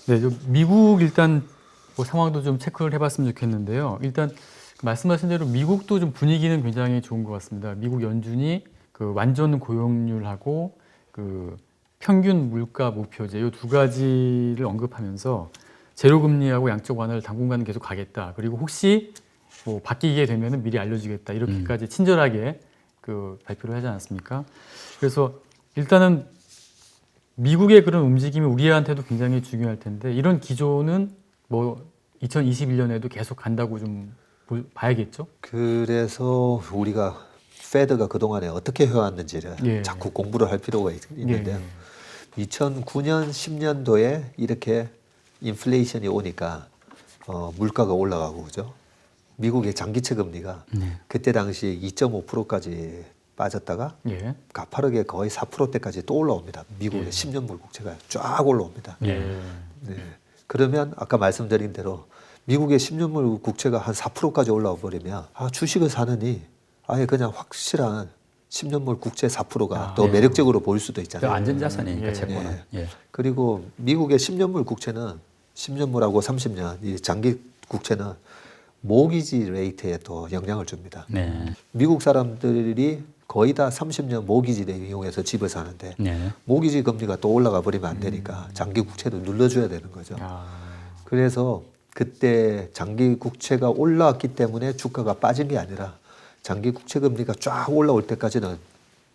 네, 미국 일단 뭐 상황도 좀 체크를 해봤으면 좋겠는데요. 일단 말씀하신 대로 미국도 좀 분위기는 굉장히 좋은 것 같습니다. 미국 연준이 그 완전 고용률하고 그 평균 물가 목표제 이 두 가지를 언급하면서 제로 금리하고 양적 완화를 당분간은 계속 가겠다. 그리고 혹시 뭐 바뀌게 되면은 미리 알려주겠다. 이렇게까지 친절하게 그 발표를 하지 않았습니까? 그래서 일단은 미국의 그런 움직임이 우리한테도 굉장히 중요할 텐데 이런 기조는 뭐 2021년에도 계속 간다고 좀 봐야겠죠? 그래서 우리가 페드가 그동안에 어떻게 해왔는지를 예. 자꾸 공부를 할 필요가 있는데요. 2009년, 10년도에 이렇게 인플레이션이 오니까 물가가 올라가고 그죠? 미국의 장기채 금리가 그때 당시 2.5%까지 빠졌다가 예. 가파르게 거의 4%대까지 또 올라옵니다. 미국의 10년물 국채가 쫙 올라옵니다. 예. 네. 그러면 아까 말씀드린 대로 미국의 10년물 국채가 한 4%까지 올라와 버리면 주식을 사느니 아예 그냥 확실한 10년물 국채 4%가 더 매력적으로 보일 수도 그 있잖아요. 안전자산이니까 예. 채권은. 예. 그리고 미국의 10년물 국채는 10년물하고 30년 이 장기 국채는 모기지 레이트에 또 영향을 줍니다. 네. 미국 사람들이 거의 다 30년 모기지를 이용해서 집을 사는데 네. 모기지 금리가 또 올라가 버리면 안 되니까 장기 국채도 눌러줘야 되는 거죠. 그래서 그때 장기 국채가 올라왔기 때문에 주가가 빠진 게 아니라 장기 국채 금리가 쫙 올라올 때까지는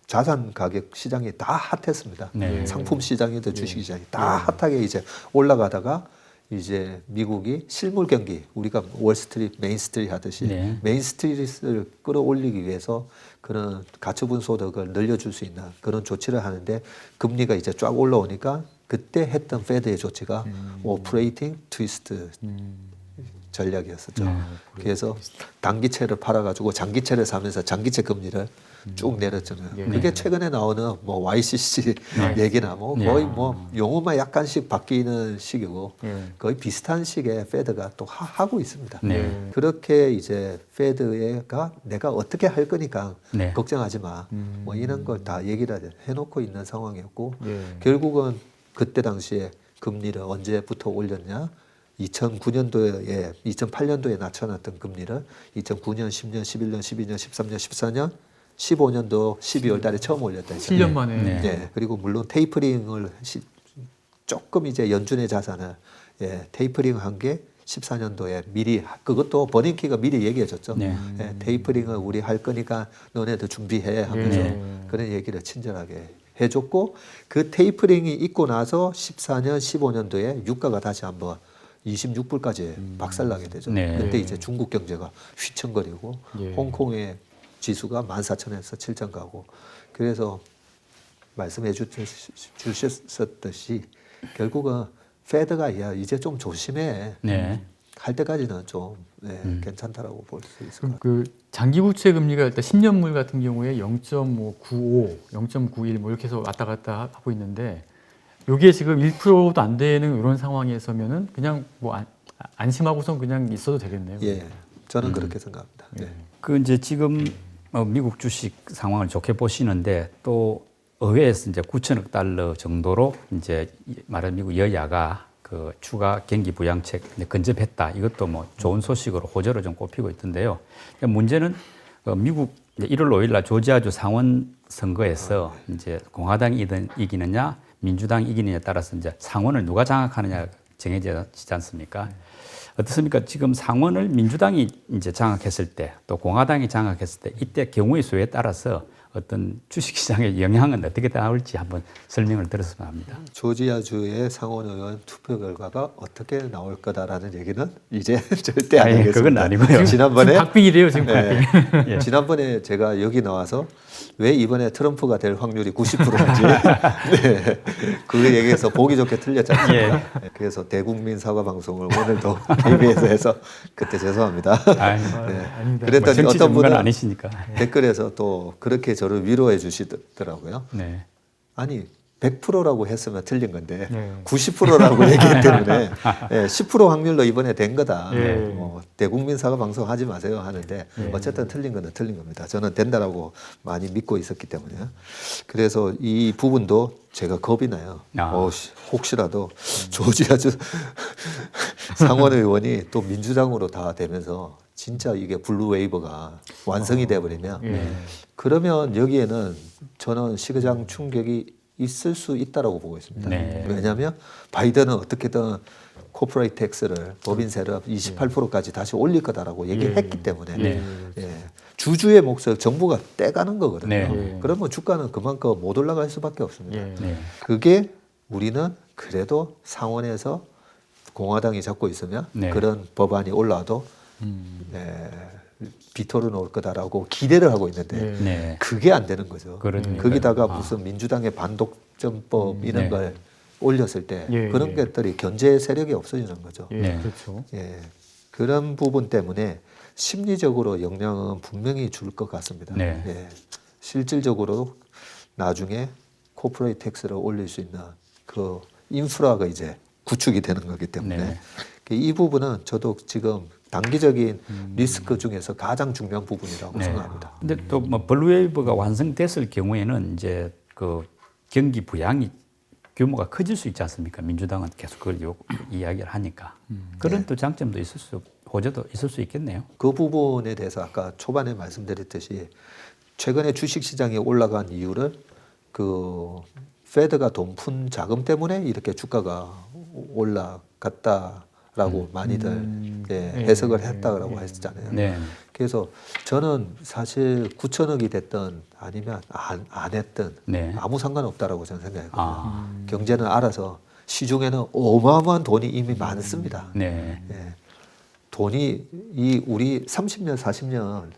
자산 가격 시장이 다 핫했습니다. 네. 상품 시장이든 주식 시장이 다 핫하게 이제 올라가다가 이제 미국이 실물 경기, 우리가 월스트리트, 메인스트리트 하듯이 네. 메인스트리트를 끌어올리기 위해서 그런 가처분 소득을 늘려줄 수 있는 그런 조치를 하는데 금리가 이제 쫙 올라오니까 그때 했던 페드의 조치가 오퍼레이팅 트위스트 전략이었었죠. 그래서 단기채를 팔아가지고 장기채를 사면서 장기채 금리를 쭉 내렸잖아요. 그게 최근에 나오는 뭐 YCC 얘기나 뭐 거의 뭐 용어만 약간씩 바뀌는 식이고 거의 비슷한 식의 페드가 또 하고 있습니다. 네. 그렇게 이제 페드가 내가 어떻게 할 거니까 네. 걱정하지 마. 뭐 이런 걸 다 얘기를 해놓고 있는 상황이었고 결국은 그때 당시에 금리를 언제부터 올렸냐? 2009년도에 2008년도에 낮춰놨던 금리를 2009년, 10년, 11년, 12년, 13년, 14년, 15년도 12월 달에 처음 올렸다 했잖아요. 7년 만에. 네. 예, 그리고 물론 테이퍼링을 조금 이제 연준의 자산을 테이퍼링 한 게 14년도에 미리 그것도 버닝키가 미리 얘기해 줬죠. 네. 테이퍼링을 우리 할 거니까 너네들 준비해 하면서 그런 얘기를 친절하게 해줬고 그 테이퍼링이 있고 나서 14년, 15년도에 유가가 다시 한번 26불까지 박살나게 되죠. 네. 그때 이제 중국 경제가 휘청거리고 예. 홍콩의 지수가 14,000에서 7,000 가고 그래서 말씀해 주셨듯이 결국은 페드가 야 이제 좀 조심해 네. 할 때까지는 좀 괜찮다라고 볼 수 있을 것 같아요. 그 장기 국채 금리가 일단 10년물 같은 경우에 0.95, 0.91 뭐 이렇게 해서 왔다 갔다 하고 있는데 요게 지금 1%도 안 되는 이런 상황에서면은 그냥 뭐 안심하고선 그냥 있어도 되겠네요. 예, 저는 그렇게 생각합니다. 네. 그 이제 지금 미국 주식 상황을 좋게 보시는데 또 의회에서 이제 9천억 달러 정도로 이제 말하는 미국 여야가 그 추가 경기 부양책 근접했다. 이것도 뭐 좋은 소식으로 호재로 좀 꼽히고 있던데요. 문제는 미국 1월 5일 날 조지아주 상원 선거에서 이제 공화당이 이기느냐 민주당이 이기느냐에 따라서 이제 상원을 누가 장악하느냐가 정해지지 않습니까? 어떻습니까? 지금 상원을 민주당이 이제 장악했을 때 또 공화당이 장악했을 때 이때 경우의 수에 따라서 어떤 주식시장의 영향은 어떻게 나올지 한번 설명을 들었으면 합니다. 조지아주의 상원의원 투표 결과가 어떻게 나올 거다라는 얘기는 이제 절대 안 하겠습니다. 그건 아니고요. 지난번에 박빙이래요 지금 박빙. 예. 지난번에 제가 여기 나와서 왜 이번에 트럼프가 될 확률이 90%인지 네. 그 얘기에서 보기 좋게 틀렸잖아요. 네. 그래서 대국민 사과 방송을 오늘도 KBS에서 해서 그때 죄송합니다. 아닙니다. 그랬더니 뭐 어떤 분은 아니시니까. 댓글에서 또 그렇게 저를 위로해 주시더라고요. 네. 아니 100%라고 했으면 틀린 건데 네. 90%라고 얘기했기 때문에 10% 확률로 이번에 된 거다. 네. 대국민 사과 방송 하지 마세요 하는데 어쨌든 틀린 거는 틀린 겁니다. 저는 된다라고 많이 믿고 있었기 때문에 그래서 이 부분도 제가 겁이 나요. 혹시라도 조지아 주 상원 의원이 또 민주당으로 다 되면서 진짜 이게 블루 웨이버가 완성이 돼버리면 그러면 여기에는 저는 시그장 충격이 있을 수 있다라고 보고 있습니다. 네. 왜냐하면 바이든은 어떻게든 코퍼레이트 텍스를 법인세를 28%까지 다시 올릴 거다라고 얘기했기 때문에 주주의 몫을 정부가 떼가는 거거든요. 그러면 주가는 그만큼 못 올라갈 수밖에 없습니다. 그게 우리는 그래도 상원에서 공화당이 잡고 있으면 그런 법안이 올라와도 비토를 놓을 거다라고 기대를 하고 있는데 그게 안 되는 거죠. 거기다가 무슨 민주당의 반독점법 이런 걸 올렸을 때 그런 것들이 견제 세력이 없어지는 거죠. 그렇죠. 그런 부분 때문에 심리적으로 영향은 분명히 줄 것 같습니다. 실질적으로 나중에 코퍼레이트 텍스를 올릴 수 있는 그 인프라가 이제 구축이 되는 거기 때문에 이 부분은 저도 지금 단기적인 리스크 중에서 가장 중요한 부분이라고 생각합니다. 근데 또 뭐 블루웨이브가 완성됐을 경우에는 이제 그 경기 부양이 규모가 커질 수 있지 않습니까? 민주당은 계속 그걸 이야기를 하니까 그런 또 장점도 있을 수, 호재도 있을 수 있겠네요. 그 부분에 대해서 아까 초반에 말씀드렸듯이 최근에 주식시장이 올라간 이유를 그 페드가 돈 푼 자금 때문에 이렇게 주가가 올라갔다라고 많이들 해석을 했다라고 했잖아요. 그래서 저는 사실 9천억이 됐든 아니면 안 했든 아무 상관없다라고 저는 생각해요. 경제는 알아서 시중에는 어마어마한 돈이 이미 많습니다. 돈이 우리 30년, 40년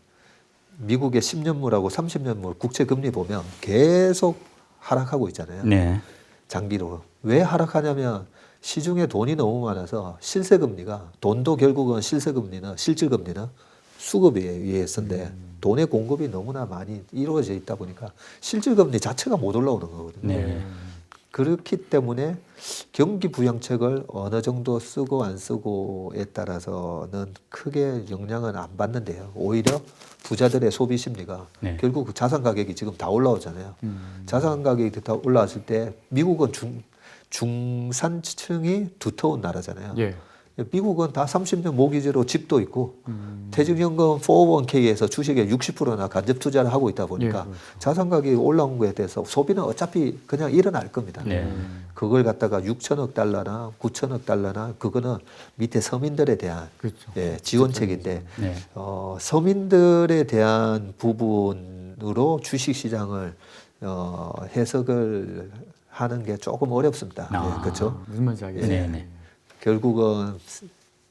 미국의 10년물하고 30년물 국채 금리 보면 계속 하락하고 있잖아요. 장기로. 왜 하락하냐면 시중에 돈이 너무 많아서 실세금리가 돈도 결국은 실세금리는 실질금리는 수급에 의해서인데 돈의 공급이 너무나 많이 이루어져 있다 보니까 실질금리 자체가 못 올라오는 거거든요. 그렇기 때문에 경기 부양책을 어느 정도 쓰고 안 쓰고에 따라서는 크게 영향은 안 받는데요. 오히려 부자들의 소비 심리가 결국 그 자산 가격이 지금 다 올라오잖아요. 자산 가격이 다 올라왔을 때 미국은 중산층이 두터운 나라잖아요. 미국은 다 30년 모기지로 집도 있고 퇴직연금 401k에서 주식의 60%나 간접 투자를 하고 있다 보니까 자산 가격이 올라온 거에 대해서 소비는 어차피 그냥 일어날 겁니다. 그걸 갖다가 6천억 달러나 9천억 달러나 그거는 밑에 서민들에 대한 지원책인데 서민들에 대한 부분으로 주식시장을 해석을 하는 게 조금 어렵습니다. 그렇죠? 무슨 말인지 알겠어요. 결국은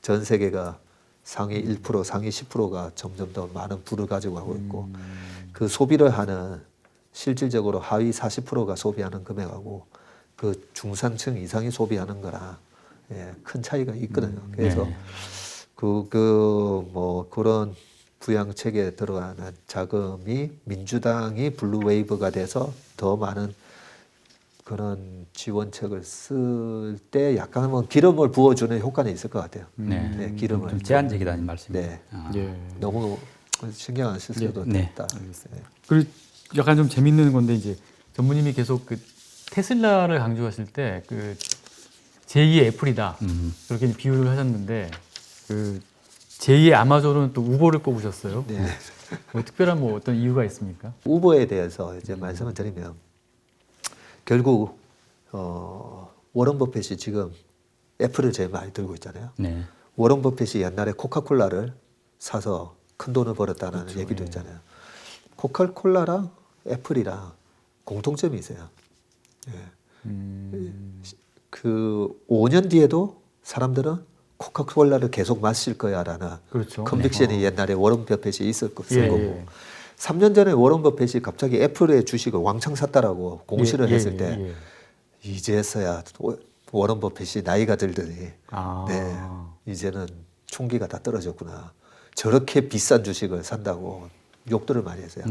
전 세계가 상위 1%, 상위 10%가 점점 더 많은 부를 가지고 가고 있고 그 소비를 하는 실질적으로 하위 40%가 소비하는 금액하고 그 중산층 이상이 소비하는 거랑 큰 차이가 있거든요. 그래서 뭐 그런 부양책에 들어가는 자금이 민주당이 블루웨이브가 돼서 더 많은 그런 지원책을 쓸 때 약간은 기름을 부어주는 효과는 있을 것 같아요. 기름을 좀 제한적이다는 말씀이에요. 너무 신경 안 쓸 수도 있다. 그리고 약간 좀 재밌는 건데 이제 전무님이 계속 그 테슬라를 강조하실 때 그 제2의 애플이다 그렇게 비유를 하셨는데 그 제2의 아마존은 또 우버를 꼽으셨어요. 뭐 특별한 뭐 어떤 이유가 있습니까? 우버에 대해서 이제 말씀을 드리면. 결국 워런 버핏이 지금 애플을 제일 많이 들고 있잖아요. 워런 버핏이 옛날에 코카콜라를 사서 큰 돈을 벌었다는 얘기도 있잖아요. 코카콜라랑 애플이랑 공통점이 있어요. 그 5년 뒤에도 사람들은 코카콜라를 계속 마실 거야라는 컨빅션이 옛날에 워런 버핏이 있을 거고 3년 전에 워런 버핏이 갑자기 애플의 주식을 왕창 샀다라고 공시를 했을 때 이제서야 워런 버핏이 나이가 들더니 이제는 총기가 다 떨어졌구나. 저렇게 비싼 주식을 산다고 욕들을 많이 했어요.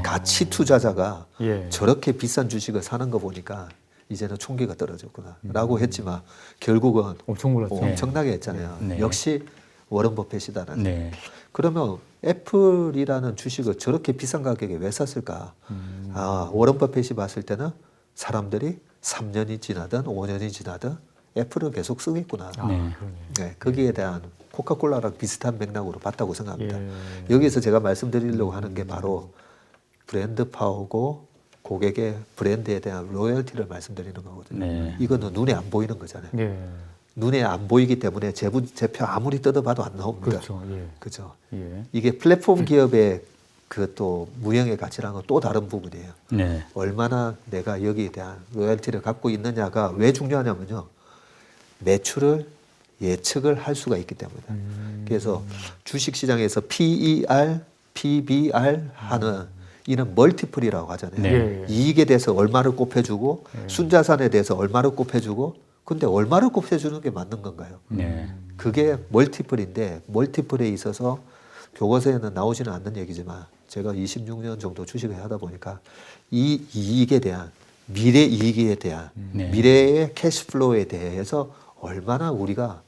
가치 투자자가 저렇게 비싼 주식을 사는 거 보니까 이제는 총기가 떨어졌구나라고 했지만 결국은 엄청 올랐죠. 엄청나게 했잖아요. 네. 역시 워런 버핏이다는. 네. 그러면 애플이라는 주식을 저렇게 비싼 가격에 왜 샀을까? 아, 워런 버핏이 봤을 때는 사람들이 3년이 지나든 5년이 지나든 애플을 계속 쓰겠구나. 아, 네. 그러네. 네, 거기에 대한 코카콜라랑 비슷한 맥락으로 봤다고 생각합니다. 예. 여기서 제가 말씀드리려고 하는 게 바로 브랜드 파워고 고객의 브랜드에 대한 로열티를 말씀드리는 거거든요. 네. 이거는 눈에 안 보이는 거잖아요. 예. 눈에 안 보이기 때문에 제표 아무리 뜯어봐도 안 나옵니다. 그렇죠. 예. 그죠? 예. 이게 플랫폼 기업의 그 또 무형의 가치랑은 또 다른 부분이에요. 네. 얼마나 내가 여기에 대한 로열티를 갖고 있느냐가 왜 중요하냐면요. 매출을 예측을 할 수가 있기 때문이다. 그래서 주식시장에서 PER, PBR 하는 이는 멀티플이라고 하잖아요. 네. 예. 이익에 대해서 얼마를 곱해주고 순자산에 대해서 얼마를 곱해주고 근데 얼마를 곱해주는 게 맞는 건가요? 네. 그게 멀티플인데 멀티플에 있어서 교과서에는 나오지는 않는 얘기지만 제가 26년 정도 주식을 하다 보니까 이 이익에 대한 미래 이익에 대한 네. 미래의 캐시플로우에 대해서 얼마나 우리가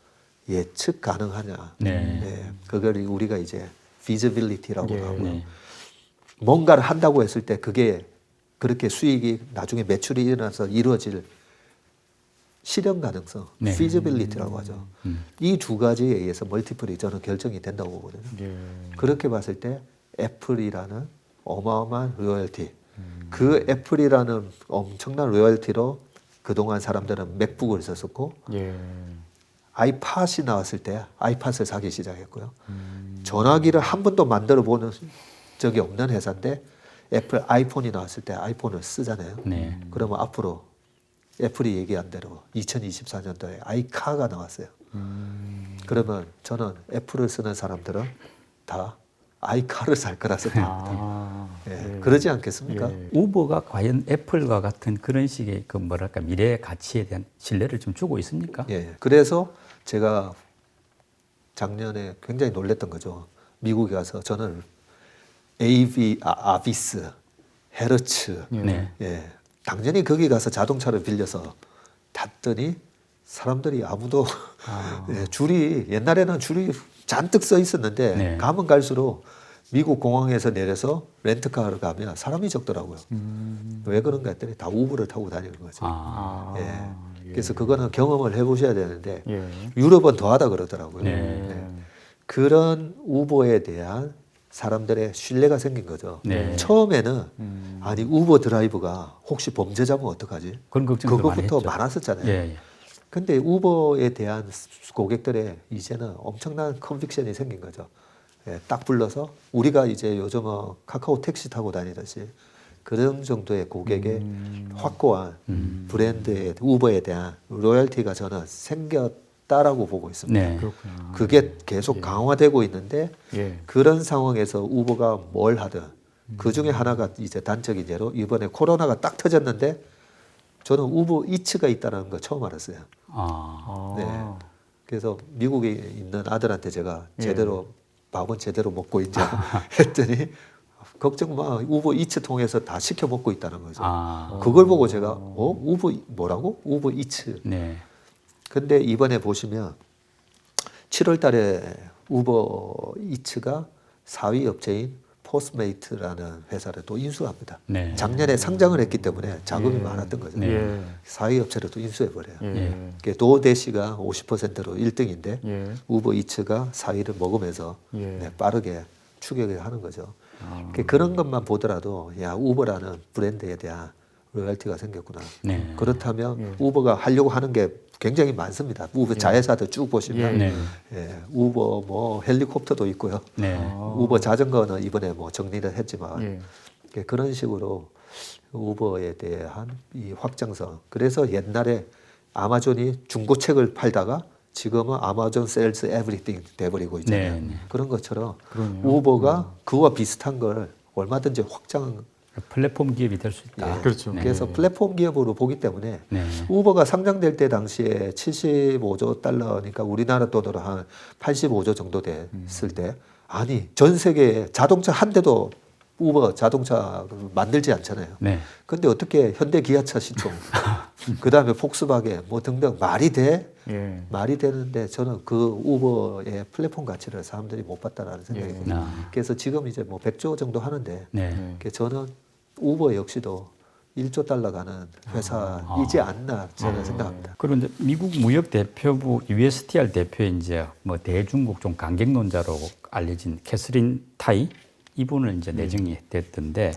예측 가능하냐. 네. 네, 그걸 우리가 이제 feasibility라고 예. 하고요. 네. 뭔가를 한다고 했을 때 그게 그렇게 수익이 나중에 매출이 일어나서 이루어질 실현 가능성, 네. feasibility라고 하죠. 이 두 가지에 의해서 멀티플이 저는 결정이 된다고 보거든요. 예. 그렇게 봤을 때 애플이라는 어마어마한 로열티, 그 애플이라는 엄청난 로열티로 그동안 사람들은 맥북을 썼었고 예. 아이팟이 나왔을 때 아이팟을 사기 시작했고요. 전화기를 한 번도 만들어 보는 적이 없는 회사인데 애플 아이폰이 나왔을 때 아이폰을 쓰잖아요. 네. 그러면 앞으로 애플이 얘기한 대로 2024년도에 아이카가 나왔어요. 그러면 저는 애플을 쓰는 사람들은 다 아이카를 살 거라 생각합니다. 아. 예, 그러지 않겠습니까? 예. 우버가 과연 애플과 같은 그런 식의 그 뭐랄까 미래의 가치에 대한 신뢰를 좀 주고 있습니까? 예. 그래서 제가 작년에 굉장히 놀랬던 거죠. 미국에 가서 저는 아비스, 헤르츠, 네. 예. 당연히 거기 가서 자동차를 빌려서 탔더니 사람들이 아무도 예, 줄이 옛날에는 줄이 잔뜩 써 있었는데 네. 가면 갈수록 미국 공항에서 내려서 렌트카를 가면 사람이 적더라고요. 왜 그런가 했더니 다 우버를 타고 다니는 거죠. 아. 예. 그래서 그거는 경험을 해보셔야 되는데 예. 유럽은 더하다 그러더라고요. 네. 네. 그런 우버에 대한 사람들의 신뢰가 생긴 거죠. 네. 처음에는 아니 우버 드라이버가 혹시 범죄자면 어떡하지? 그런 걱정도 많이 그것부터 했죠. 많았었잖아요. 예, 예. 근데 우버에 대한 고객들의 이제는 엄청난 컨빅션이 생긴 거죠. 예, 딱 불러서 우리가 이제 요즘은 카카오 택시 타고 다니듯이 그런 정도의 고객의 확고한 브랜드의 우버에 대한 로열티가 저는 생겼다라고 보고 있습니다. 네. 그렇구나. 그게 계속 강화되고 있는데 예. 그런 상황에서 우버가 뭘 하든 그 중에 하나가 이제 단적인 예로 이번에 코로나가 딱 터졌는데 저는 우버 이츠가 있다는 거 처음 알았어요. 아. 아. 그래서 미국에 있는 아들한테 제가 예. 제대로 밥은 제대로 먹고 있냐 했더니 걱정 마 우버 이츠 통해서 다 시켜 먹고 있다는 거죠. 아. 그걸 보고 제가 우버 뭐라고? 우버 이츠. 네. 근데 이번에 보시면 7월 달에 우버 이츠가 4위 업체인 포스메이트라는 회사를 또 인수합니다. 네. 작년에 상장을 했기 때문에 자금이 많았던 거죠. 네. 예. 4위 업체를 또 인수해버려요. 예. 도어대시가 50%로 1등인데 예. 우버 이츠가 4위를 먹으면서 예. 네, 빠르게 추격을 하는 거죠. 그런 것만 보더라도 야 우버라는 브랜드에 대한 로열티가 생겼구나. 네. 그렇다면 예. 우버가 하려고 하는 게 굉장히 많습니다. 우버 자회사들 쭉 보시면 네. 예, 우버 뭐 헬리콥터도 있고요. 네. 우버 자전거는 이번에 뭐 정리를 했지만 예. 그런 식으로 우버에 대한 이 확장성. 그래서 옛날에 아마존이 중고책을 팔다가 지금은 아마존 셀스 에브리띵 돼버리고 있잖아요. 네, 네. 그런 것처럼 그러네요. 우버가 그와 비슷한 걸 얼마든지 확장. 플랫폼 기업이 될 수 있다. 예. 그렇죠. 네. 그래서 플랫폼 기업으로 보기 때문에 네. 우버가 상장될 때 당시에 75조 달러니까 우리나라 돈으로 한 85조 정도 됐을 때 아니 전 세계에 자동차 한 대도 우버 자동차 만들지 않잖아요. 네. 근데 어떻게 현대 기아차 시총 그 다음에 폭스바겐 뭐 등등 말이 돼? 예. 말이 되는데 저는 그 우버의 플랫폼 가치를 사람들이 못 봤다라는 생각이 예. 듭니다. 아. 그래서 지금 이제 뭐 100조 정도 하는데 네. 저는 우버 역시도 1조 달러 가는 회사이지 않나 저는 생각합니다. 그리고 이제 미국 무역 대표부 USTR 대표의 이제 뭐 대중국 좀 강경론자로 알려진 캐서린 타이 이분을 이제 내정이 됐던데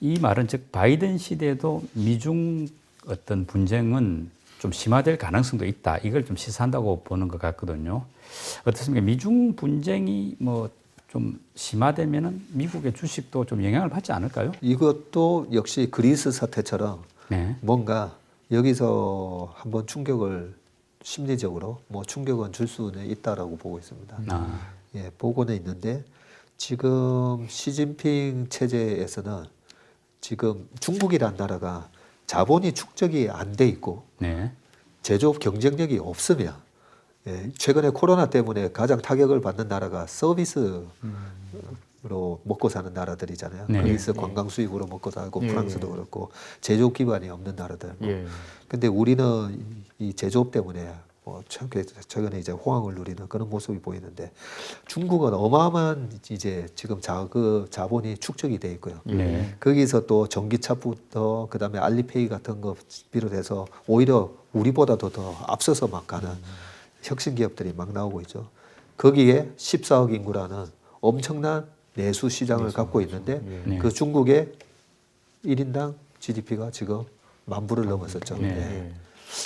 이 말은 즉 바이든 시대에도 미중 어떤 분쟁은 좀 심화될 가능성도 있다. 이걸 좀 시사한다고 보는 것 같거든요. 어떻습니까? 미중 분쟁이 뭐 좀 심화되면은 미국의 주식도 좀 영향을 받지 않을까요? 이것도 역시 그리스 사태처럼 네. 뭔가 여기서 한번 충격을 심리적으로 뭐 충격은 줄 수는 있다라고 보고 있습니다. 아. 예, 보고는 있는데 지금 시진핑 체제에서는 지금 중국이란 나라가 자본이 축적이 안 돼 있고 네. 제조업 경쟁력이 없으면 예, 최근에 코로나 때문에 가장 타격을 받는 나라가 서비스로 먹고 사는 나라들이잖아요. 네. 그리스 관광 수입으로 먹고 살고 예. 프랑스도 그렇고 제조업 기반이 없는 나라들. 예. 근데 우리는 이 제조업 때문에 뭐 최근에 이제 호황을 누리는 그런 모습이 보이는데 중국은 어마어마한 이제 지금 자본이 축적이 돼 있고요. 네. 거기서 또 전기차부터 그다음에 알리페이 같은 거 비롯해서 오히려 우리보다도 더 앞서서 막 가는 혁신 기업들이 막 나오고 있죠. 거기에 14억 인구라는 엄청난 내수 시장을 갖고 있는데 네. 그 중국의 1인당 GDP가 지금 10,000불을 넘었었죠. 네. 네.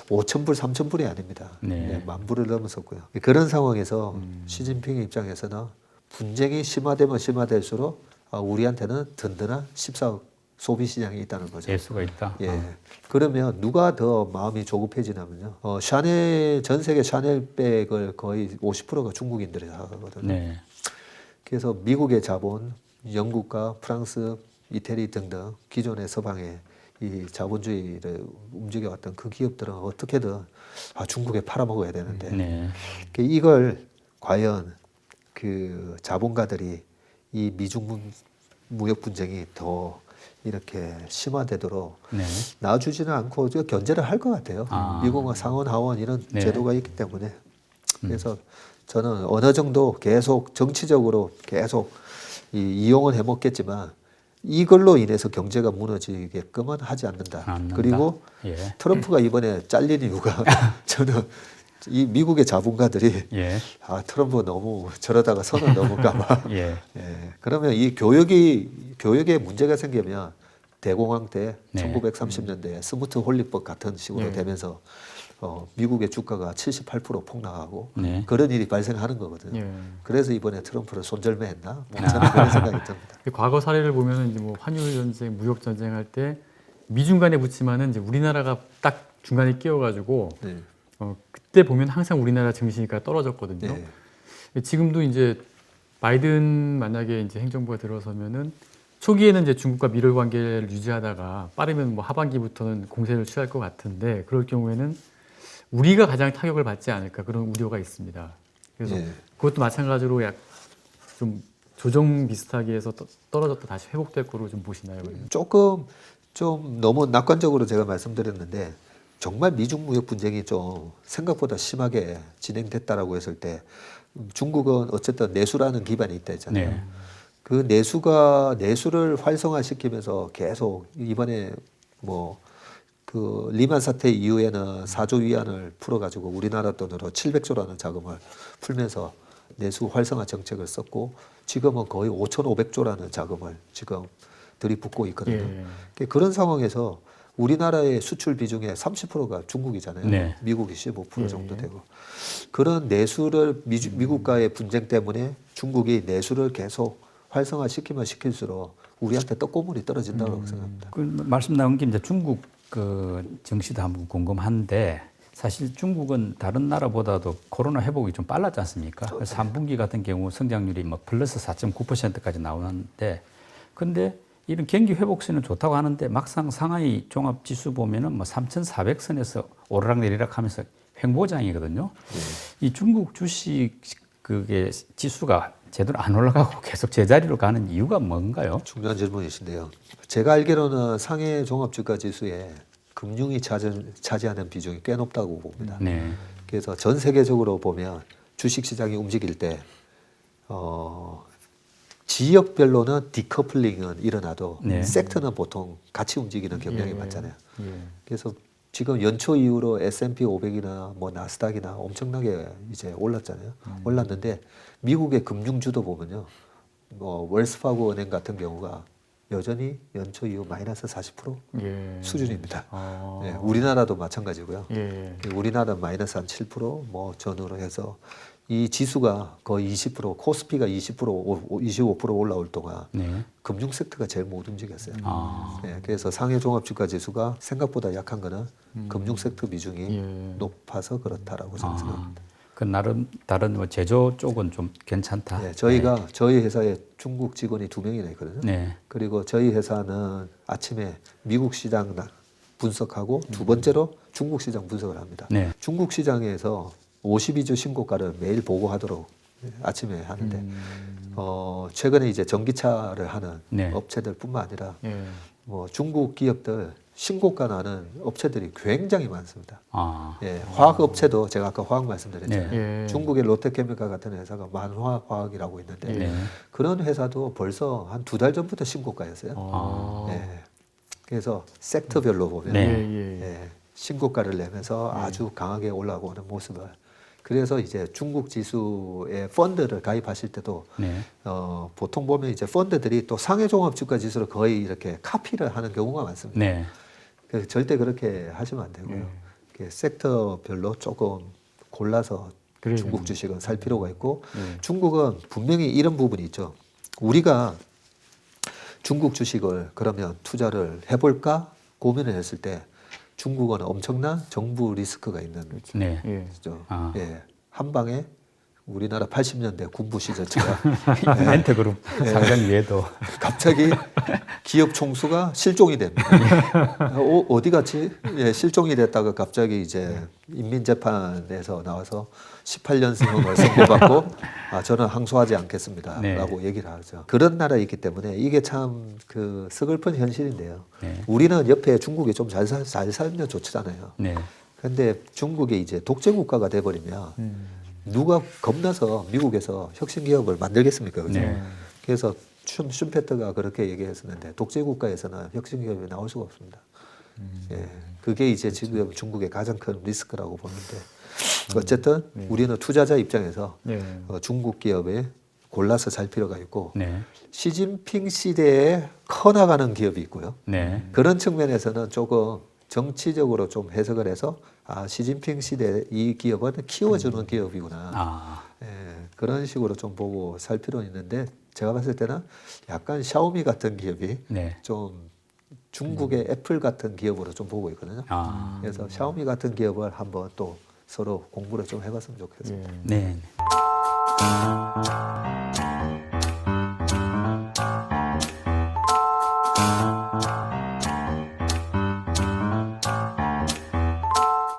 5,000불, 3,000불이 아닙니다. 네. 10,000불을 넘었었고요. 그런 상황에서 시진핑의 입장에서는 분쟁이 심화되면 심화될수록 우리한테는 든든한 14억 소비 시장이 있다는 거죠. 재수가 있다. 예. 그러면 누가 더 마음이 조급해지냐면요. 샤넬, 전 세계 샤넬백을 거의 50%가 중국인들이 사거든요. 네. 그래서 미국의 자본, 영국과 프랑스, 이태리 등등 기존의 서방의 이 자본주의를 움직여왔던 그 기업들은 어떻게든 중국에 팔아먹어야 되는데 네. 이걸 과연 그 자본가들이 이 미중 무역 분쟁이 더 이렇게 심화되도록 네. 놔주지는 않고 견제를 할 것 같아요. 아. 미국은 상원, 하원 이런 네. 제도가 있기 때문에 그래서 저는 어느 정도 계속 정치적으로 계속 이용은 해먹겠지만 이걸로 인해서 경제가 무너지게끔은 하지 않는다. 않는다. 그리고 예. 트럼프가 이번에 잘린 이유가 저는 이 미국의 자본가들이 예. 트럼프 너무 저러다가 선을 넘을까봐. 예. 예. 그러면 이 교육에 문제가 생기면 대공황 때 네. 1930년대 스무트 홀리법 같은 식으로 네. 되면서 미국의 주가가 78% 폭락하고 네. 그런 일이 발생하는 거거든요. 예. 그래서 이번에 트럼프를 손절매했나? 뭐 저는 그런 생각이 듭니다. 과거 사례를 보면은 이제 뭐 환율 전쟁, 무역 전쟁 할 때 미중 간에 붙지만은 이제 우리나라가 딱 중간에 끼어가지고 네. 그때 보면 항상 우리나라 증시가 떨어졌거든요. 네. 지금도 이제 바이든 만약에 이제 행정부가 들어서면은 초기에는 이제 중국과 밀월 관계를 유지하다가 빠르면 뭐 하반기부터는 공세를 취할 것 같은데 그럴 경우에는 우리가 가장 타격을 받지 않을까 그런 우려가 있습니다. 그래서 예. 그것도 마찬가지로 좀 조정 비슷하게 해서 떨어졌다 다시 회복될 거로 좀 보시나요? 그러면? 조금 좀 너무 낙관적으로 제가 말씀드렸는데 정말 미중 무역 분쟁이 좀 생각보다 심하게 진행됐다라고 했을 때 중국은 어쨌든 내수라는 기반이 있다 했잖아요. 네. 그 내수를 활성화시키면서 계속 이번에 뭐 그 리만 사태 이후에는 4조 위안을 풀어가지고 우리나라 돈으로 700조라는 자금을 풀면서 내수 활성화 정책을 썼고 지금은 거의 5,500조라는 자금을 지금 들이붓고 있거든요. 예. 그런 상황에서 우리나라의 수출 비중의 30%가 중국이잖아요. 네. 미국이 15% 정도 되고 그런 내수를 미국과의 분쟁 때문에 중국이 내수를 계속 활성화시키면 시킬수록 우리한테 떡고물이 떨어진다고 생각합니다. 그 말씀 나온 김에 이제 중국 그 정시도 한번 궁금한데 사실 중국은 다른 나라보다도 코로나 회복이 좀 빨랐지 않습니까? 3분기 같은 경우 성장률이 뭐 플러스 4.9%까지 나오는데 근데 이런 경기 회복세는 좋다고 하는데 막상 상하이 종합 지수 보면은 뭐 3,400선에서 오르락내리락 하면서 횡보장이거든요. 이 중국 주식 그게 지수가 제대로 안 올라가고 계속 제자리로 가는 이유가 뭔가요? 중요한 질문이신데요. 제가 알기로는 상해 종합주가 지수에 금융이 차지하는 비중이 꽤 높다고 봅니다. 네. 그래서 전 세계적으로 보면 주식 시장이 움직일 때 지역별로는 디커플링은 일어나도 네. 섹터는 보통 같이 움직이는 경향이 예. 많잖아요. 예. 그래서 지금 연초 이후로 S&P 500이나 뭐 나스닥이나 엄청나게 이제 올랐잖아요. 올랐는데 미국의 금융주도 보면요, 뭐 웰스파고 은행 같은 경우가 여전히 연초 이후 마이너스 40% 예. 수준입니다. 아. 예, 우리나라도 마찬가지고요. 예. 우리나라 마이너스 한 7%뭐 전후로 해서 이 지수가 거의 20% 코스피가 25% 올라올 동안 네. 금융 섹터가 제일 못 움직였어요. 아. 예, 그래서 상해 종합주가 지수가 생각보다 약한 거는 금융 섹터 비중이 예. 높아서 그렇다라고 생각합니다. 그 나름 다른 뭐 제조 쪽은 좀 괜찮다. 예, 저희가 저희 회사에 중국 직원이 2명이나 있거든요. 네. 그리고 저희 회사는 아침에 미국 시장 분석하고 두 번째로 중국 시장 분석을 합니다. 네. 중국 시장에서 52주 신고가를 매일 보고하도록 아침에 하는데 최근에 이제 전기차를 하는 네. 업체들뿐만 아니라 예. 뭐 중국 기업들 신고가 나는 업체들이 굉장히 많습니다. 아. 예, 화학 업체도 제가 아까 화학 말씀드렸잖아요. 네. 예. 중국의 롯데케미칼 같은 회사가 만화화학이라고 있는데 네. 그런 회사도 벌써 한 2달 전부터 신고가였어요. 아. 예. 그래서 섹터별로 보면 네. 예. 예, 신고가를 내면서 아주 강하게 올라오는 모습을. 그래서 이제 중국 지수에 펀드를 가입하실 때도 네. 보통 보면 이제 펀드들이 또 상해 종합 주가 지수를 거의 이렇게 카피를 하는 경우가 많습니다. 네. 그래서 절대 그렇게 하시면 안 되고요. 이렇게 섹터별로 조금 골라서 그래요. 중국 주식은 살 필요가 있고 네. 중국은 분명히 이런 부분이 있죠. 우리가 중국 주식을 그러면 투자를 해볼까 고민을 했을 때 중국은 엄청난 정부 리스크가 있는 네. 예. 거죠. 아. 예, 한 방에 우리나라 80년대 군부 시절처럼 멘트그룹 상장 외에도 갑자기 기업 총수가 실종이 됩니다. 어디 갔지? 예, 실종이 됐다가 갑자기 이제 인민재판에서 나와서 18년형을 선고받고 저는 항소하지 않겠습니다. 네. 라고 얘기를 하죠. 그런 나라이기 때문에 이게 참 그 서글픈 현실인데요. 네. 우리는 옆에 중국이 좀 잘 살면 좋잖아요. 네. 근데 중국이 이제 독재 국가가 돼버리면 누가 겁나서 미국에서 혁신 기업을 만들겠습니까? 그죠? 네. 그래서 슈페트가 그렇게 얘기했었는데 독재 국가에서는 혁신 기업이 나올 수가 없습니다. 예, 그게 이제 지금 중국의 가장 큰 리스크라고 보는데 어쨌든 우리는 투자자 입장에서 네. 중국 기업에 골라서 살 필요가 있고 네. 시진핑 시대에 커나가는 기업이 있고요. 네. 그런 측면에서는 조금 정치적으로 좀 해석을 해서 시진핑 시대 이 기업은 키워주는 기업이구나. 아. 예, 그런 식으로 좀 보고 살 필요는 있는데 제가 봤을 때는 약간 샤오미 같은 기업이 네. 좀 중국의 애플 같은 기업으로 좀 보고 있거든요. 아. 그래서 샤오미 같은 기업을 한번 또 서로 공부를 좀 해봤으면 좋겠습니다. 예. 네.